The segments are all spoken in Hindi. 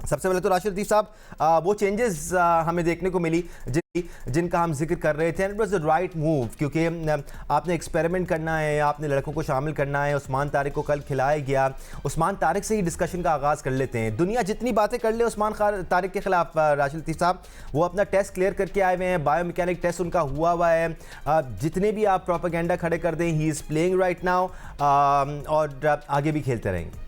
सबसे पहले तो राशिद लतीफ़ साहब, वो चेंजेस हमें देखने को मिली जिनका हम जिक्र कर रहे थे, and it was the right move, क्योंकि आपने एक्सपेरिमेंट करना है, आपने लड़कों को शामिल करना है। उस्मान तारिक को कल खिलाया गया। उस्मान तारिक से ही डिस्कशन का आगाज़ कर लेते हैं। दुनिया जितनी बातें कर ले उस्मान तारिक के खिलाफ, राशिद लतीफ़ साहब वो अपना टेस्ट क्लियर करके आए हुए हैं, बायोमैकेनिक टेस्ट उनका हुआ है। जितने भी आप प्रोपेगेंडा खड़े कर दें, he is playing right now और आगे भी खेलते रहेंगे।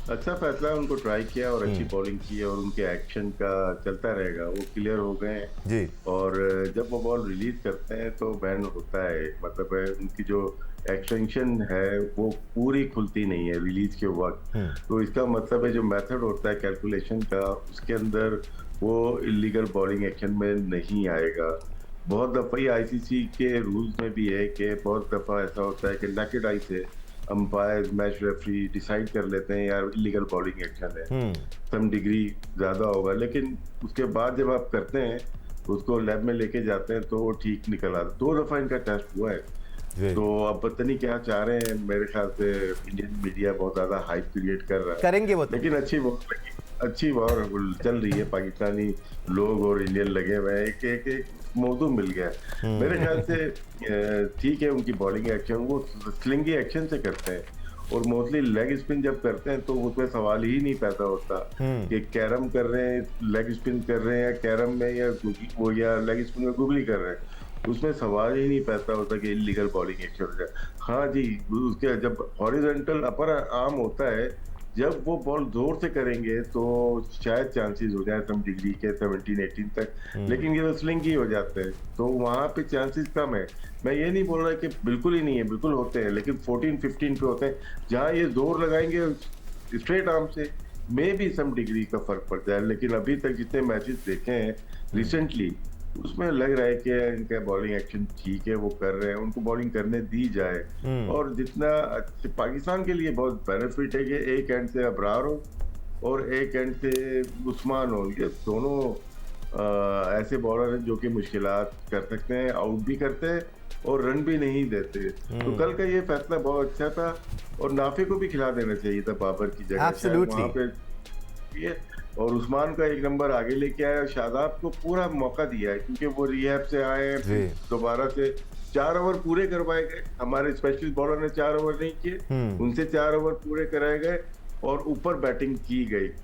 अच्छा फैसला उनको ट्राई किया और अच्छी बॉलिंग की और उनके एक्शन का चलता रहेगा, वो क्लियर हो गए हैं जी। और जब वो बॉल रिलीज करते हैं तो बैन होता है, मतलब उनकी जो एक्सटेंशन है वो पूरी खुलती नहीं है रिलीज के वक्त। तो इसका मतलब है जो मेथड होता है कैलकुलेशन का, उसके अंदर वो इलीगल बॉलिंग एक्शन में नहीं आएगा। बहुत दफ़ा ही आईसीसी के रूल्स में भी है कि बहुत दफ़ा ऐसा होता है कि नेकेड आई से अंपायर मैच रेफरी डिसाइड कर लेते हैं यार इलीगल बॉलिंग एक्शन है, सम डिग्री ज़्यादा होगा, लेकिन उसके बाद जब आप करते हैं उसको लैब में लेके जाते हैं तो वो ठीक निकल आता। 2 दफ़ा इनका टेस्ट हुआ है, तो अब पता नहीं क्या चाह रहे हैं। मेरे ख्याल से इंडियन मीडिया बहुत ज़्यादा हाइप क्रिएट कर रहा है, करेंगे वो तो। लेकिन अच्छी बॉल चल रही है। पाकिस्तानी लोग और इंडियन लगे हुए हैं, एक मौजू मिल गया। मेरे ख्याल से ठीक है उनकी बॉलिंग एक्शन, वो स्लिंगी एक्शन से करते हैं और मोस्टली लेग स्पिन जब करते हैं तो उसमें सवाल ही नहीं पैदा होता कि कैरम कर रहे हैं, लेग स्पिन कर रहे हैं या कैरम में या लेग स्पिन में गुगली कर रहे हैं, उसमें सवाल ही नहीं पैदा होता कि इलीगल बॉलिंग एक्शन हो जाए। हाँ जी, उसके जब हॉरिजॉन्टल अपर आर्म होता है, जब वो बॉल जोर से करेंगे तो शायद चांसेस हो जाए सम डिग्री के 17-18 तक, लेकिन ये तो स्लिंग ही हो जाते हैं तो वहां पे चांसेस कम है। मैं ये नहीं बोल रहा कि बिल्कुल ही नहीं है, बिल्कुल होते हैं, लेकिन 14-15 पे होते हैं जहां ये जोर लगाएंगे स्ट्रेट आर्म से, मे भी सम डिग्री का फर्क पड़ जाए। लेकिन अभी तक जितने मैचेस देखे हैं रिसेंटली, उसमें लग रहा है कि इनका बॉलिंग एक्शन ठीक है, वो कर रहे हैं, उनको बॉलिंग करने दी जाए। और जितना पाकिस्तान के लिए बहुत बेनिफिट है कि एक एंड से अबरार हो और एक एंड से उस्मान हो, ये दोनों ऐसे बॉलर हैं जो कि मुश्किलात कर सकते हैं, आउट भी करते हैं और रन भी नहीं देते। तो कल का ये फैसला बहुत अच्छा था और नाफे को भी खिला देना चाहिए था बाबर की जगह, शायद वहां पे ये। और उस्मान का एक नंबर आगे लेके आया, शादाब को पूरा मौका दिया है क्योंकि वो रिहैब से आए हैं, दोबारा से 4 ओवर पूरे करवाए गए। हमारे स्पेशलिस्ट बॉलर ने 4 ओवर नहीं किए, उनसे 4 ओवर पूरे कराए गए और ऊपर बैटिंग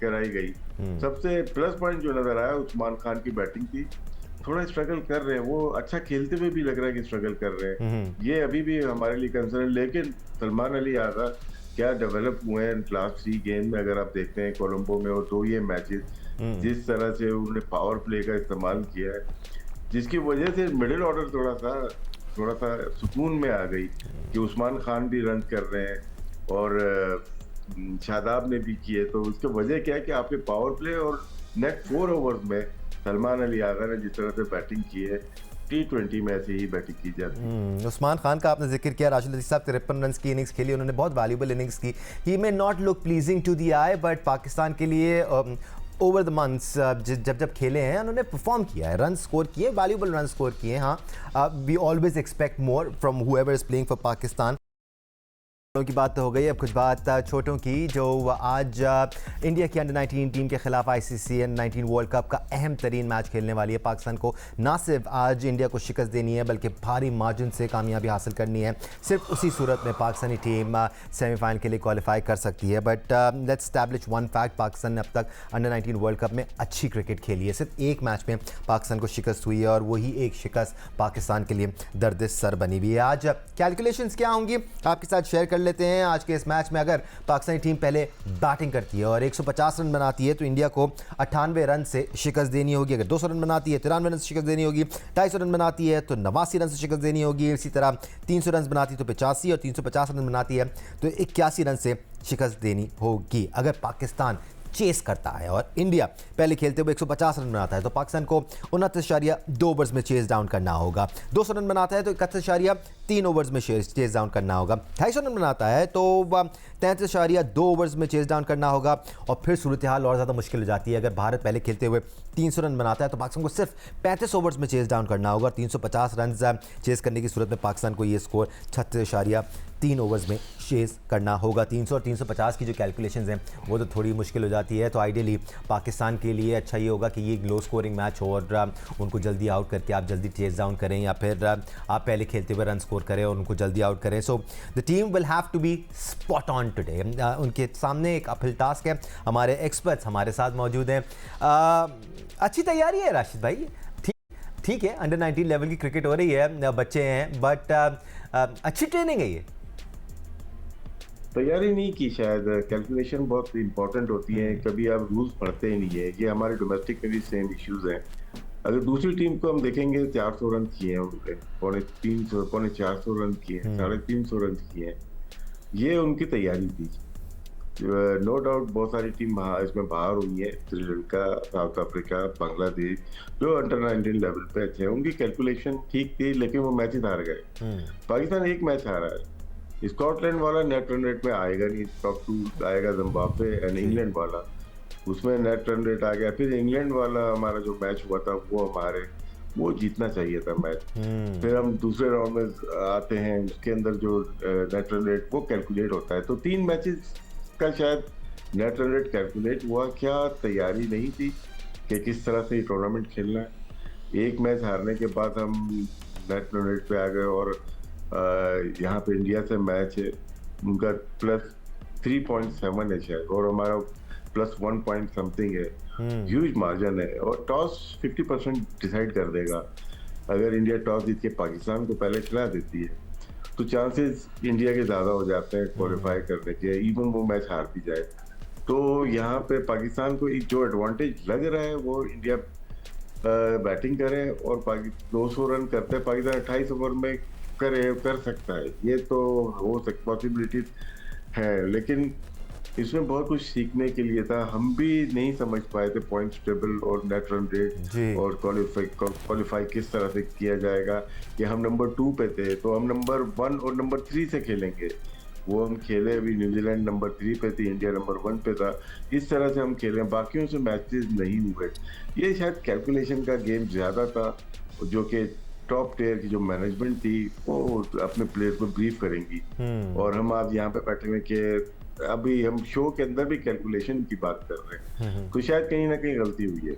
कराई गई। सबसे प्लस पॉइंट जो नजर आया उस्मान खान की बैटिंग थी। थोड़ा स्ट्रगल कर रहे हैं वो, अच्छा खेलते हुए भी लग रहा है कि स्ट्रगल कर रहे हैं, ये अभी भी हमारे लिए कंसर्न है। लेकिन सलमान अली आगा क्या डेवलप हुए हैं लास्ट 3 गेम में, अगर आप देखते हैं कोलंबो में और 2 ये मैचेस, जिस तरह से उन्होंने पावर प्ले का इस्तेमाल किया है, जिसकी वजह से मिडिल ऑर्डर थोड़ा सा सुकून में आ गई कि उस्मान खान भी रन कर रहे हैं और शादाब ने भी किए। तो उसकी वजह क्या है कि आपके पावर प्ले और नेक्स्ट 4 ओवर्स में सलमान अली आगा ने जिस तरह से बैटिंग की है, T20 में ऐसे ही बैटिंग की जाती है। उस्मान खान का आपने जिक्र किया, राशिद लतीफ़ साहब 53 रन की इनिंग्स खेली, उन्होंने बहुत वैल्यूबल इनिंग्स की। He may not look pleasing to the eye, but Pakistan के लिए ओवर द मंथ्स जब खेले हैं उन्होंने परफॉर्म किया है, रन स्कोर किए, वैल्यूबल रन स्कोर किए। हाँ, we always expect more from whoever is playing for Pakistan. की बात तो हो गई, अब कुछ बात छोटों की, जो आज इंडिया की अंडर 19 टीम के खिलाफ आईसीसी अंडर 19 वर्ल्ड कप का अहम तरीन मैच खेलने वाली है। पाकिस्तान को ना सिर्फ आज इंडिया को शिकस्त देनी है बल्कि भारी मार्जिन से कामयाबी हासिल करनी है। सिर्फ उसी सूरत में पाकिस्तानी टीम सेमीफाइनल के लिए क्वालिफाई कर सकती है। But let's establish one fact, Pakistan ने अब तक अंडर 19 वर्ल्ड कप में अच्छी क्रिकेट खेली है। सिर्फ एक मैच में पाकिस्तान को शिकस्त हुई है और वही एक शिकस्त पाकिस्तान के लिए दर्द सर बनी हुई है। आज कैलकुलेशंस क्या होंगी आपके साथ शेयर कर लेते हैं। आज के इस मैच में अगर पाकिस्तानी टीम पहले बैटिंग करती है और 150 रन बनाती है तो इंडिया को 98 रन से शिकस्त देनी होगी। अगर 200 रन बनाती है 93 रन से शिकस्त देनी होगी। 250 रन बनाती है तो 89 रन से शिकस्त देनी होगी। इसी तरह 300 रन बनाती है तो 85 और 350 रन बनाती है तो 81 रन से शिकस्त देनी होगी। अगर पाकिस्तान चेस करता है और इंडिया पहले खेलते हुए 150 रन बनाता है तो पाकिस्तान को 29.2 ओवर्स में चेस डाउन करना होगा। 200 रन बनाता है तो 31.3 3 ओवर्स में चेज डाउन करना होगा। 250 रन बनाता है तो 33.2 ओवर्स में चेज डाउन करना होगा और फिर सूरत हाल और ज़्यादा मुश्किल हो जाती है। अगर भारत पहले खेलते हुए 300 रन बनाता है तो पाकिस्तान को सिर्फ 35 ओवर्स में चेज डाउन करना होगा। 350 रन चेज करने की सूरत में पाकिस्तान को ये स्कोर 36.3 ओवर्स में चेज करना होगा। 300 और 350 की जो कैलकुलेशंस हैं वो तो थोड़ी मुश्किल हो जाती है। तो आइडियली पाकिस्तान के लिए अच्छा ये होगा कि ये लो स्कोरिंग मैच हो और उनको जल्दी आउट करके आप जल्दी चेज डाउन करें या फिर आप पहले खेलते हुए रन स्कोर करें और उनको जल्दी आउट करें। So the team will have to be spot on today. उनके सामने एक अपहिल टास्क है। हमारे एक्सपर्ट्स हमारे साथ मौजूद हैं। अच्छी तैयारी है राशिद भाई, ठीक है, अंडर 19 लेवल की क्रिकेट हो रही है, बच्चे हैं, बट अच्छी ट्रेनिंग है ये। तैयारी नहीं की, शायद कैलकुलेशन बहुत इंपॉर्टेंट होती है। कभी आप रूल्स पढ़ते ही नहीं है। ये हमारे डोमेस्टिक में भी सेम इश्यूज हैं। अगर दूसरी टीम को हम देखेंगे 400 रन किए हैं उनके, 450 रन किए हैं, 350 रन किए हैं। ये उनकी तैयारी थी। नो डाउट बहुत सारी टीम इसमें बाहर हुई है, श्रीलंका, साउथ अफ्रीका, बांग्लादेश, जो अंडर 19 लेवल पे अच्छे हैं। उनकी कैलकुलेशन ठीक थी लेकिन वो मैचेस हार गए। पाकिस्तान एक मैच हारा है। स्कॉटलैंड वाला नेट रन रेट में आएगा नहीं, टॉप 2 आएगा जिम्बाब्वे एंड इंग्लैंड वाला, उसमें नेट रन रेट आ गया। फिर इंग्लैंड वाला हमारा जो मैच हुआ था वो जीतना चाहिए था मैच। फिर हम दूसरे राउंड में आते हैं, उसके अंदर जो नेट रन रेट वो कैलकुलेट होता है। तो 3 मैचेस का शायद नेट रन रेट कैलकुलेट हुआ। क्या तैयारी नहीं थी कि किस तरह से ये टूर्नामेंट खेलना है। एक मैच हारने के बाद हम नेट रन रेट पे आ गए और यहाँ पे इंडिया से मैच है, उनका +3.7 है शायद और हमारा +1 पॉइंट समथिंग है। ह्यूज मार्जिन है और टॉस 50% डिसाइड कर देगा। अगर इंडिया टॉस जीत के पाकिस्तान को पहले खिला देती है तो चांसेस इंडिया के ज़्यादा हो जाते हैं क्वालिफाई करने के, इवन वो मैच हार भी जाए। तो यहाँ पे पाकिस्तान को एक जो एडवांटेज लग रहा है वो इंडिया बैटिंग करे और 200 रन करते हैं पाकिस्तान 28 ओवर में कर सकता है। ये तो हो सकता, पॉसिबिलिटीज है, लेकिन इसमें बहुत कुछ सीखने के लिए था। हम भी नहीं समझ पाए थे पॉइंट्स टेबल और नेट रन रेट और क्वालिफाई किस तरह से किया जाएगा। कि हम नंबर 2 पे थे तो हम नंबर 1 और नंबर 3 से खेलेंगे, वो हम खेले। अभी न्यूजीलैंड नंबर 3 पे थी, इंडिया नंबर 1 पे था। इस तरह से हम खेले, बाकियों से मैचेस नहीं हुए। ये शायद कैलकुलेशन का गेम ज्यादा था, जो कि टॉप टियर की जो मैनेजमेंट थी वो अपने प्लेयर्स को ब्रीफ करेंगी। और हम आज यहाँ पे बैठे हुए कि अभी हम शो के अंदर भी कैलकुलेशन की बात कर रहे हैं, तो शायद कहीं ना कहीं गलती हुई है।